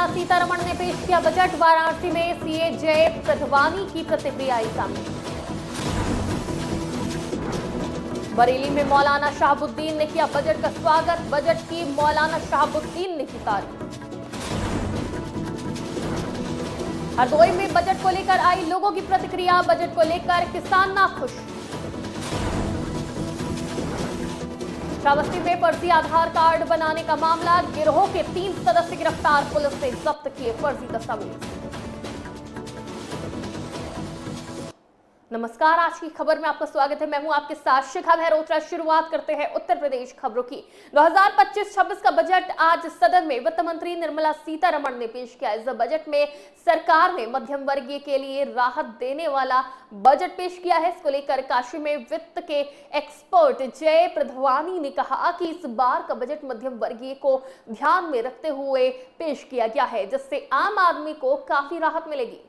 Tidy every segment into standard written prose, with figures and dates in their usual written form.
निर्मला सीतारमण ने पेश किया बजट। वाराणसी में सीए जय प्रधवानी की प्रतिक्रिया आई सामने। बरेली में मौलाना शहाबुद्दीन ने किया बजट का स्वागत। बजट की मौलाना शहाबुद्दीन ने की तारीफ। हरदोई में बजट को लेकर आई लोगों की प्रतिक्रिया। बजट को लेकर किसान नाखुश। श्रावस्ती में फर्जी आधार कार्ड बनाने का मामला। गिरोह के 3 सदस्य गिरफ्तार। पुलिस ने जब्त किए फर्जी दस्तावेज। नमस्कार, आज की खबर में आपका स्वागत है। मैं हूं आपके साथ शिखा मेहरोत्रा। शुरुआत करते हैं उत्तर प्रदेश खबरों की। 2025-26 का बजट आज सदन में वित्त मंत्री निर्मला सीतारमण ने पेश किया। इस बजट में सरकार ने मध्यम वर्गीय के लिए राहत देने वाला बजट पेश किया है। इसको लेकर काशी में वित्त के एक्सपर्ट जय प्रधवानी ने कहा कि इस बार का बजट मध्यम वर्गीय को ध्यान में रखते हुए पेश किया गया है, जिससे आम आदमी को काफी राहत मिलेगी।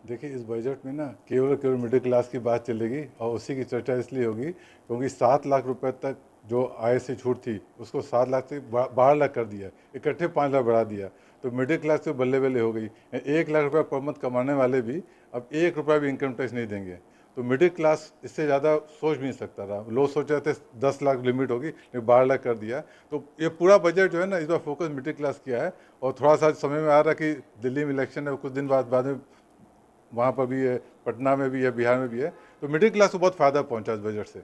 देखिए, इस बजट में ना केवल मिडिल क्लास की बात चलेगी और उसी की चर्चा इसलिए होगी क्योंकि 7 लाख रुपए तक जो आय से छूट थी उसको 7 लाख से 12 लाख कर दिया, इकट्ठे 5 लाख बढ़ा दिया। तो मिडिल क्लास तो बल्ले बल्ले हो गई। 1 लाख रुपये पर मंथ कमाने वाले भी अब 1 रुपया भी इनकम टैक्स नहीं देंगे। तो मिडिल क्लास इससे ज़्यादा सोच भी नहीं सकता रहा। लोग सोच रहे थे 10 लाख लिमिट होगी, लेकिन 12 लाख कर दिया। तो ये पूरा बजट जो है ना, इस बार फोकस मिडिल क्लास किया है। और थोड़ा सा समय में आ रहा कि दिल्ली में इलेक्शन है, कुछ दिन बाद में वहाँ पर भी है, पटना में भी है, बिहार में भी है। तो मिडिल क्लास को बहुत फायदा पहुंचा इस बजट से।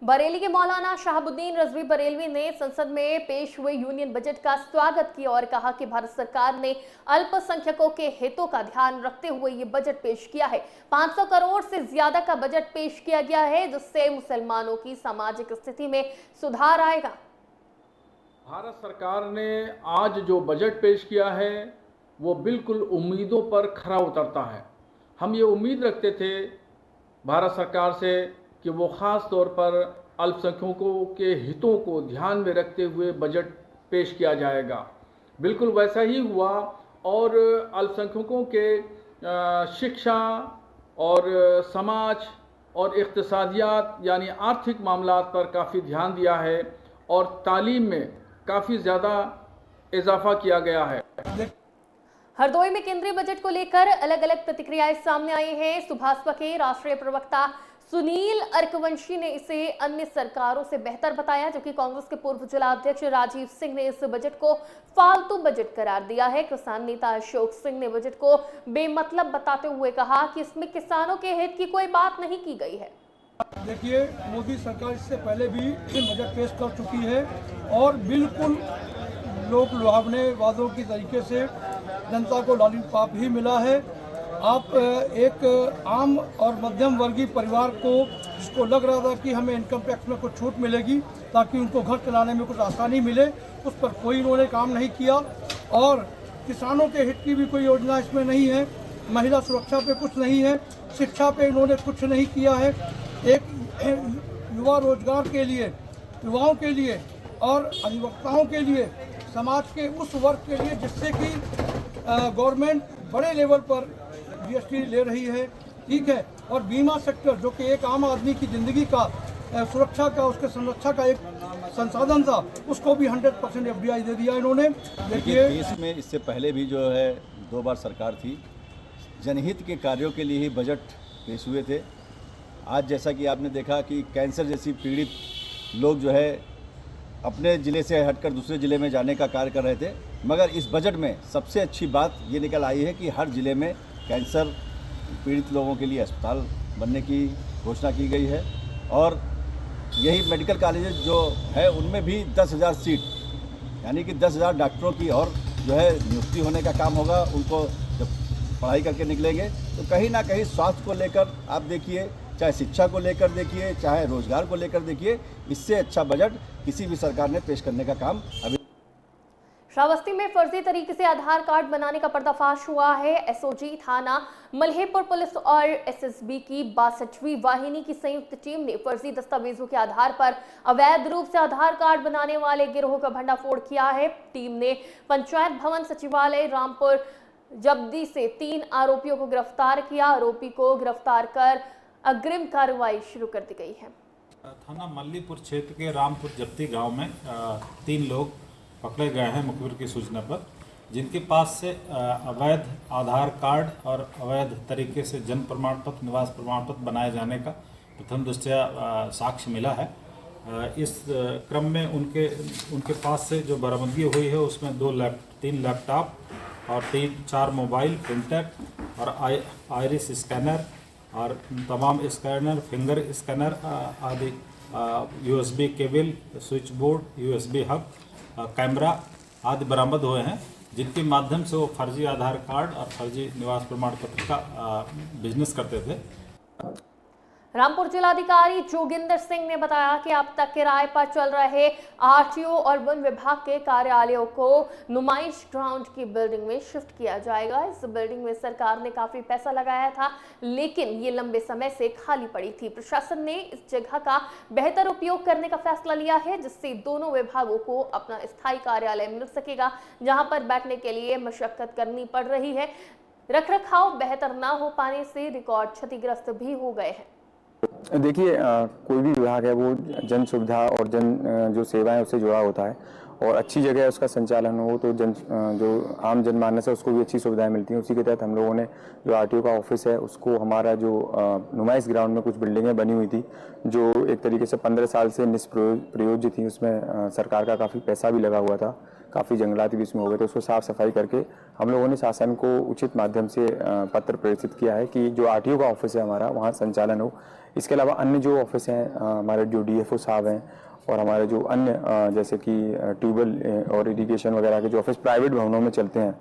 बरेली के मौलाना शहाबुद्दीन रजवी बरेलवी ने संसद में पेश हुए यूनियन बजट का स्वागत किया और कहा कि भारत सरकार ने अल्पसंख्यकों के हितों का ध्यान रखते हुए ये बजट पेश किया है। 500 करोड़ से ज्यादा का बजट पेश किया गया है, जिससे मुसलमानों की सामाजिक स्थिति में सुधार आएगा। भारत सरकार ने आज जो बजट पेश किया है वो बिल्कुल उम्मीदों पर खरा उतरता है। हम ये उम्मीद रखते थे भारत सरकार से कि वो ख़ास तौर पर अल्पसंख्यकों के हितों को ध्यान में रखते हुए बजट पेश किया जाएगा। बिल्कुल वैसा ही हुआ और अल्पसंख्यकों के शिक्षा और समाज और इक़्तिसादियात यानी आर्थिक मामलात पर काफ़ी ध्यान दिया है और तालीम में काफ़ी ज़्यादा इजाफा किया गया है। हरदोई में केंद्रीय बजट को लेकर अलग अलग प्रतिक्रियाएं सामने आई हैं। सुभाषपा के राष्ट्रीय प्रवक्ता सुनील अर्कवंशी ने इसे अन्य सरकारों से बेहतर बताया, जबकि कांग्रेस के पूर्व जिला अध्यक्ष राजीव सिंह ने इस बजट को फालतू बजट करार दिया है। किसान नेता अशोक सिंह ने बजट को बेमतलब बताते हुए कहा कि इसमें किसानों के हित की कोई बात नहीं की गई है। देखिए, मोदी सरकार इससे पहले भी बजट पेश कर चुकी है और बिल्कुल लोक लुभावने वादों की तरीके से जनता को लॉलीपॉप ही मिला है। आप एक आम और मध्यम वर्गीय परिवार को जिसको लग रहा था कि हमें इनकम टैक्स में कुछ छूट मिलेगी ताकि उनको घर चलाने में कुछ आसानी मिले, उस पर कोई इन्होंने काम नहीं किया। और किसानों के हित की भी कोई योजना इसमें नहीं है। महिला सुरक्षा पे कुछ नहीं है, शिक्षा पे इन्होंने कुछ नहीं किया है। एक युवा रोजगार के लिए, युवाओं के लिए और अधिवक्ताओं के लिए, समाज के उस वर्ग के लिए जिससे कि गवर्नमेंट बड़े लेवल पर जीएसटी ले रही है, ठीक है। और बीमा सेक्टर जो कि एक आम आदमी की ज़िंदगी का सुरक्षा का, उसके संरक्षा का एक संसाधन था, उसको भी 100% एफडीआई दे दिया इन्होंने। देखिए, देश में इससे पहले भी जो है 2 बार सरकार थी, जनहित के कार्यों के लिए ही बजट पेश हुए थे। आज जैसा कि आपने देखा कि कैंसर जैसी पीड़ित लोग जो है अपने ज़िले से हटकर दूसरे ज़िले में जाने का कार्य कर रहे थे, मगर इस बजट में सबसे अच्छी बात ये निकल आई है कि हर ज़िले में कैंसर पीड़ित लोगों के लिए अस्पताल बनने की घोषणा की गई है। और यही मेडिकल कॉलेज जो है उनमें भी 10,000 सीट यानी कि 10,000 डॉक्टरों की और जो है नियुक्ति होने का काम होगा। उनको जब पढ़ाई करके निकलेंगे तो कहीं ना कहीं स्वास्थ्य को लेकर आप देखिए, चाहे शिक्षा को लेकर देखिए, चाहे रोजगार को लेकर देखिए, इससे अच्छा बजट किसी भी सरकार ने पेश करने का काम अभी। श्रावस्ती में फर्जी तरीके से आधार कार्ड बनाने का पर्दाफाश हुआ है। एसओजी थाना मल्हेपुर पुलिस और एसएसबी की 62वीं वाहिनी की संयुक्त टीम ने फर्जी दस्तावेजों के आधार पर अवैध रूप से आधार कार्ड बनाने वाले गिरोह का भंडाफोड़ किया है। टीम ने पंचायत भवन सचिवालय रामपुर जब्दी से 3 आरोपियों को गिरफ्तार किया। आरोपी को गिरफ्तार कर अग्रिम कार्रवाई शुरू कर दी गई है। थाना मल्लीपुर क्षेत्र के रामपुर जब्ती गांव में 3 लोग पकड़े गए हैं मुखबिर की सूचना पर। जिनके पास से अवैध आधार कार्ड और अवैध तरीके से जन्म प्रमाण पत्र, निवास प्रमाण पत्र बनाए जाने का प्रथम दृष्टया साक्ष्य मिला है। इस क्रम में उनके पास से जो बरामदगी हुई है उसमें 3 लैपटॉप और 4 मोबाइल, प्रिंटर और आइरिस स्कैनर और तमाम स्कैनर, फिंगर स्कैनर आदि, USB cable, switch board, USB hub, camera आदि बरामद हुए हैं, जिनके माध्यम से वो फर्जी आधार कार्ड और फर्जी निवास प्रमाण पत्र का बिजनेस करते थे। रामपुर जिलाधिकारी जोगिंदर सिंह ने बताया कि अब तक किराए पर चल रहे RTO और वन विभाग के कार्यालयों को नुमाइश ग्राउंड की बिल्डिंग में शिफ्ट किया जाएगा। इस बिल्डिंग में सरकार ने काफी पैसा लगाया था, लेकिन ये लंबे समय से खाली पड़ी थी। प्रशासन ने इस जगह का बेहतर उपयोग करने का फैसला लिया है, जिससे दोनों विभागों को अपना स्थायी कार्यालय मिल सकेगा, जहां पर बैठने के लिए मशक्कत करनी पड़ रही है। रखरखाव बेहतर ना हो पाने से रिकॉर्ड क्षतिग्रस्त भी हो गए हैं। देखिए, कोई भी विभाग है वो जन सुविधा और जो सेवाएं उससे जुड़ा होता है, और अच्छी जगह उसका संचालन हो तो जो आम जनमानस है उसको भी अच्छी सुविधाएं मिलती हैं। उसी के तहत हम लोगों ने जो RTO का ऑफिस है उसको, हमारा जो नुमाइश ग्राउंड में कुछ बिल्डिंगें बनी हुई थी जो एक तरीके से 15 साल से निष्प्रयोज्य थी, उसमें सरकार का काफ़ी पैसा भी लगा हुआ था, काफ़ी जंगलात भी इसमें हो गए थे, उसको साफ़ सफाई करके हम लोगों ने शासन को उचित माध्यम से पत्र प्रेषित किया है कि जो RTO का ऑफिस है हमारा वहाँ संचालन हो। इसके अलावा अन्य जो ऑफिस हैं, हमारे जो DFO साहब हैं और हमारे जो अन्य जैसे कि ट्यूबवेल और इरिगेशन वगैरह के जो ऑफिस प्राइवेट भवनों में चलते हैं,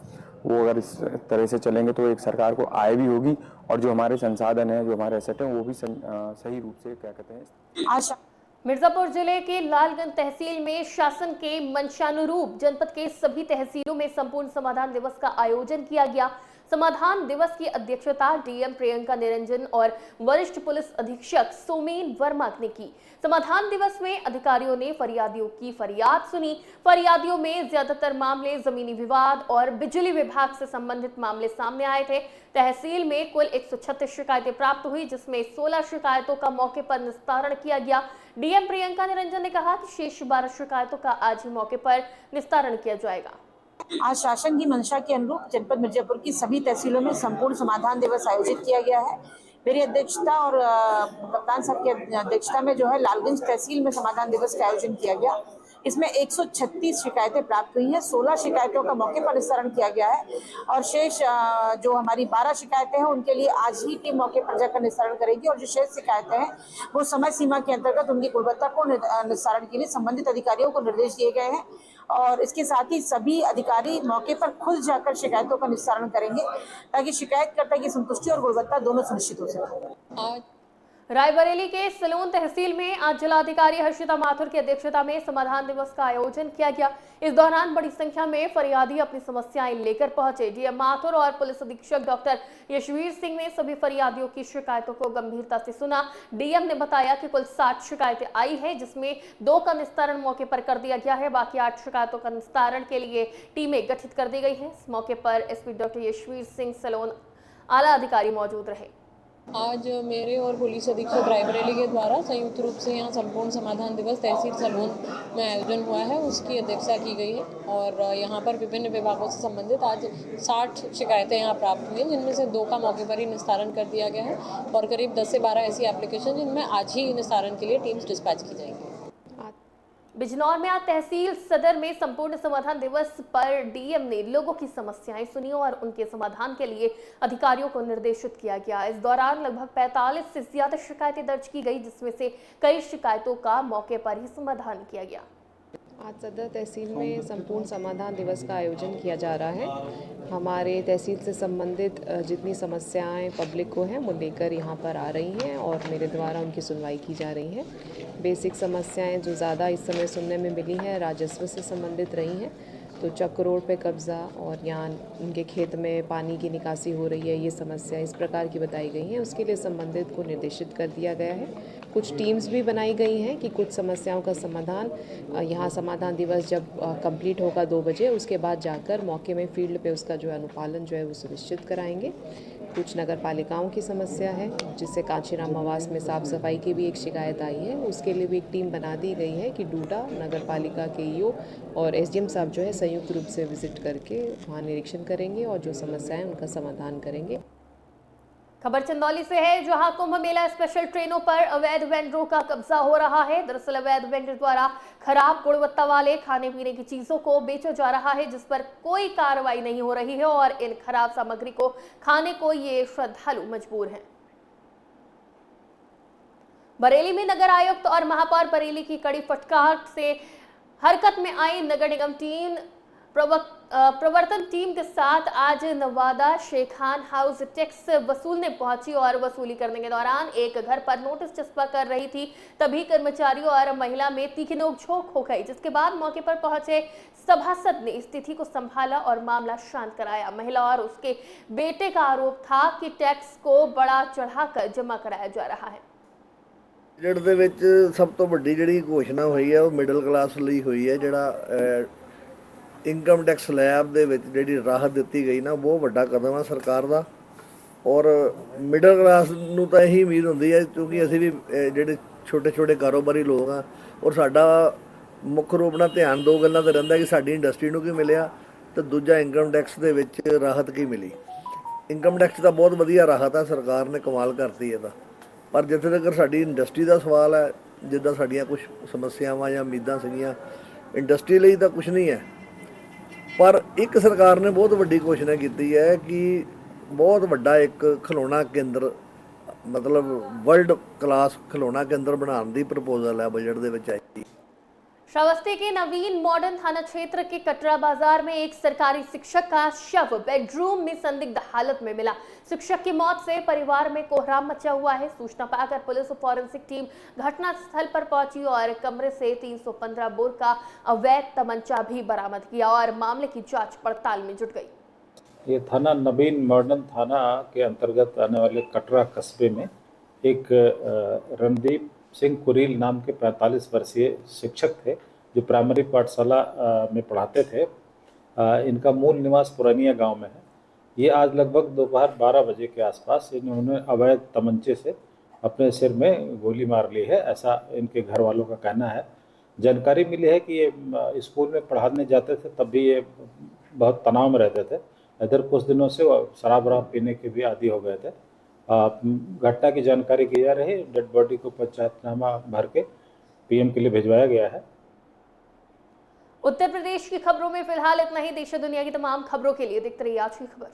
वो अगर इस तरह से चलेंगे तो एक सरकार को आय भी होगी और जो हमारे संसाधन हैं, जो हमारे एसेट हैं, वो भी सही रूप से क्या कहते हैं। मिर्जापुर जिले के लालगंज तहसील में शासन के मंशानुरूप जनपद के सभी तहसीलों में संपूर्ण समाधान दिवस का आयोजन किया गया। समाधान दिवस की अध्यक्षता DM प्रियंका निरंजन और वरिष्ठ पुलिस अधीक्षक सोमेन वर्मा ने की। समाधान दिवस में अधिकारियों ने फरियादियों की फरियाद सुनी। फरियादियों में ज्यादातर मामले जमीनी विवाद और बिजली विभाग से संबंधित मामले सामने आए थे। तहसील में कुल 136 शिकायतें प्राप्त हुई, जिसमें 16 शिकायतों का मौके पर निस्तारण किया गया। DM प्रियंका निरंजन ने कहा कि शेष 12 शिकायतों का आज ही मौके पर निस्तारण किया जाएगा। आज शासन की मंशा के अनुरूप जनपद मिर्जापुर की सभी तहसीलों में संपूर्ण समाधान दिवस आयोजित किया गया है। मेरी अध्यक्षता और कप्तान साहब की अध्यक्षता में जो है लालगंज तहसील में समाधान दिवस का आयोजन किया गया। इसमें 136 शिकायतें प्राप्त हुई हैं, 16 शिकायतों का मौके पर निस्तारण किया गया है और शेष जो हमारी 12 शिकायतें हैं उनके लिए आज ही टीम मौके पर जाकर निस्तारण करेगी और जो शेष शिकायतें हैं वो समय सीमा के अंतर्गत उनकी गुणवत्ता को निस्तारण के लिए संबंधित अधिकारियों को निर्देश दिए गए हैं और इसके साथ ही सभी अधिकारी मौके पर खुद जाकर शिकायतों का निस्तारण करेंगे ताकि शिकायतकर्ता की संतुष्टि और गुणवत्ता दोनों सुनिश्चित हो सके। रायबरेली के सलोन तहसील में आज जिलाधिकारी हर्षिता माथुर की अध्यक्षता में समाधान दिवस का आयोजन किया गया। इस दौरान बड़ी संख्या में फरियादी अपनी समस्याएं लेकर पहुंचे। DM माथुर और पुलिस अधीक्षक डॉक्टर यशवीर सिंह ने सभी फरियादियों की शिकायतों को गंभीरता से सुना। DM ने बताया कि कुल 60 शिकायतें आई हैं, जिसमें 2 का निस्तारण मौके पर कर दिया गया है। बाकी 8 शिकायतों का निस्तारण के लिए टीमें गठित कर दी गई है। इस मौके पर SP doctor Yashveer Singh salon आला अधिकारी मौजूद रहे। आज मेरे और पुलिस अधीक्षक रायबरेली के द्वारा संयुक्त रूप से यहाँ संपूर्ण समाधान दिवस तहसील सलोन में आयोजन हुआ है, उसकी अध्यक्षता की गई है और यहाँ पर विभिन्न विभागों से संबंधित आज 60 शिकायतें यहाँ प्राप्त हुई हैं, जिनमें से 2 का मौके पर ही निस्तारण कर दिया गया है और करीब 10 से 12 ऐसी एप्लीकेशन जिनमें आज ही निस्तारण के लिए टीम्स डिस्पैच की जाएंगी। बिजनौर में आज तहसील सदर में संपूर्ण समाधान दिवस पर DM ने लोगों की समस्याएं सुनी और उनके समाधान के लिए अधिकारियों को निर्देशित किया गया। इस दौरान लगभग 45 से ज्यादा शिकायतें दर्ज की गई, जिसमें से कई शिकायतों का मौके पर ही समाधान किया गया। आज सदर तहसील में संपूर्ण समाधान दिवस का आयोजन किया जा रहा है। हमारे तहसील से संबंधित जितनी समस्याएं पब्लिक को हैं वो लेकर यहाँ पर आ रही हैं और मेरे द्वारा उनकी सुनवाई की जा रही है। बेसिक समस्याएं जो ज़्यादा इस समय सुनने में मिली हैं राजस्व से संबंधित रही हैं, तो चक रोड पे कब्ज़ा और यहाँ उनके खेत में पानी की निकासी हो रही है, ये समस्या इस प्रकार की बताई गई हैं। उसके लिए संबंधित को निर्देशित कर दिया गया है। कुछ टीम्स भी बनाई गई हैं कि कुछ समस्याओं का समाधान यहाँ समाधान दिवस जब कंप्लीट होगा 2 बजे उसके बाद जाकर मौके में फील्ड पे उसका जो है अनुपालन जो है वो सुनिश्चित कराएंगे। कुछ नगर पालिकाओं की समस्या है, जिससे कांचीराम आवास में साफ़ सफाई की भी एक शिकायत आई है। उसके लिए भी एक टीम बना दी गई है कि डूडा नगर पालिका के ईओ और एसडीएम साहब जो है संयुक्त रूप से विजिट करके वहाँ निरीक्षण करेंगे और जो समस्याएं उनका समाधान करेंगे। खबर चंदौली से है, जहां कुंभ मेला स्पेशल ट्रेनों पर अवैध वेंडरों का कब्जा हो रहा है। दरअसल अवैध वेंडर द्वारा खराब गुणवत्ता वाले खाने पीने की चीजों को बेचा जा रहा है, जिस पर कोई कार्रवाई नहीं हो रही है और इन खराब सामग्री को खाने को ये श्रद्धालु मजबूर हैं। बरेली में नगर आयुक्त और महापौर बरेली की कड़ी फटकार से हरकत में आई नगर निगम टीम प्रवर्तन टीम के साथ आज नवादा शेखान हाउस टैक्स वसूलने पहुंची और वसूली करने के दौरान एक घर पर नोटिस चस्पा कर रही थी। तभी कर्मचारियों और महिला में तीखी नोकझोंक हो गई, जिसके बाद मौके पर पहुंचे सभासद ने स्थिति को संभाला और मामला शांत कराया। महिला और उसके बेटे का आरोप था कि टैक्स को बढ़ा चढ़ाकर जमा कराया जा रहा है। बजट ਦੇ ਵਿੱਚ ਸਭ ਤੋਂ ਵੱਡੀ ਜਿਹੜੀ ਘੋਸ਼ਣਾ ਹੋਈ ਹੈ ਉਹ ਮਿਡਲ ਕਲਾਸ ਲਈ ਹੋਈ ਹੈ। ਜਿਹੜਾ ਇਨਕਮ ਟੈਕਸ ਸਲੈਬ ਦੇ ਵਿੱਚ ਜਿਹੜੀ ਰਾਹਤ ਦਿੱਤੀ ਗਈ ਨਾ, ਬਹੁਤ ਵੱਡਾ ਕਦਮ ਆ ਸਰਕਾਰ ਦਾ। ਔਰ ਮਿਡਲ ਕਲਾਸ ਨੂੰ ਤਾਂ ਇਹੀ ਉਮੀਦ ਹੁੰਦੀ ਹੈ, ਕਿਉਂਕਿ ਅਸੀਂ ਵੀ ਜਿਹੜੇ ਛੋਟੇ ਛੋਟੇ ਕਾਰੋਬਾਰੀ ਲੋਕ ਆ, ਔਰ ਸਾਡਾ ਮੁੱਖ ਰੂਪ ਨਾਲ ਧਿਆਨ ਦੋ ਗੱਲਾਂ ਤੇ ਰਹਿੰਦਾ ਕਿ ਸਾਡੀ ਇੰਡਸਟਰੀ ਨੂੰ ਕੀ ਮਿਲਿਆ ਤੇ ਦੂਜਾ ਇਨਕਮ ਟੈਕਸ ਦੇ ਵਿੱਚ ਰਾਹਤ ਕੀ ਮਿਲੀ। ਇਨਕਮ ਟੈਕਸ ਤਾਂ ਬਹੁਤ ਵਧੀਆ ਰਾਹਤ ਆ, ਸਰਕਾਰ ਨੇ ਕਮਾਲ ਕਰਤੀ ਇਹਦਾ। ਪਰ ਜਿੱਥੇ ਤੱਕ ਸਾਡੀ ਇੰਡਸਟਰੀ ਦਾ ਸਵਾਲ ਹੈ, ਜਿੱਦਾਂ ਸਾਡੀਆਂ ਕੁਝ ਸਮੱਸਿਆਵਾਂ ਜਾਂ ਉਮੀਦਾਂ ਸੀਗੀਆਂ, ਇੰਡਸਟਰੀ ਲਈ ਤਾਂ ਕੁਝ ਨਹੀਂ ਹੈ। ਪਰ ਇੱਕ ਸਰਕਾਰ ਨੇ ਬਹੁਤ ਵੱਡੀ ਘੋਸ਼ਣਾ ਕੀਤੀ ਹੈ ਕਿ ਬਹੁਤ ਵੱਡਾ ਇੱਕ ਖਿਲੌਣਾ ਕੇਂਦਰ, ਮਤਲਬ ਵਰਲਡ ਕਲਾਸ ਖਿਲੌਣਾ ਕੇਂਦਰ ਬਣਾਉਣ ਦੀ ਪ੍ਰਪੋਜ਼ਲ ਹੈ ਬਜਟ ਦੇ ਵਿੱਚ ਆਈ। श्रावस्ती के नवीन मॉडर्न थाना क्षेत्र के कटरा बाजार में एक सरकारी शिक्षक का शव बेडरूम में संदिग्ध हालत में मिला। शिक्षक की मौत से परिवार में कोहराम मचा हुआ है। सूचना पाकर पुलिस और फॉरेंसिक टीम घटनास्थल पर पहुंची और कमरे से 315 बोर का अवैध तमंचा भी बरामद किया और मामले की जांच पड़ताल में जुट गई। ये थाना नवीन मॉडर्न थाना के अंतर्गत आने वाले कटरा कस्बे में एक रणदीप सिंह कुरील नाम के 45 वर्षीय शिक्षक थे, जो प्राइमरी पाठशाला में पढ़ाते थे। इनका मूल निवास पुरानिया गांव में है। ये आज लगभग दोपहर 12 बजे के आसपास इन्होंने अवैध तमंचे से अपने सिर में गोली मार ली है, ऐसा इनके घर वालों का कहना है। जानकारी मिली है कि ये स्कूल में पढ़ाने जाते थे, तब भी ये बहुत तनाव में रहते थे। इधर कुछ दिनों से शराब पीने के भी आदी हो गए थे। घटना की जानकारी की जा रही है। डेड बॉडी को पंचायतनामा भर के पीएम के लिए भिजवाया गया है। उत्तर प्रदेश की खबरों में फिलहाल इतना ही। देश और दुनिया की तमाम खबरों के लिए देखते रहिए आज की खबर।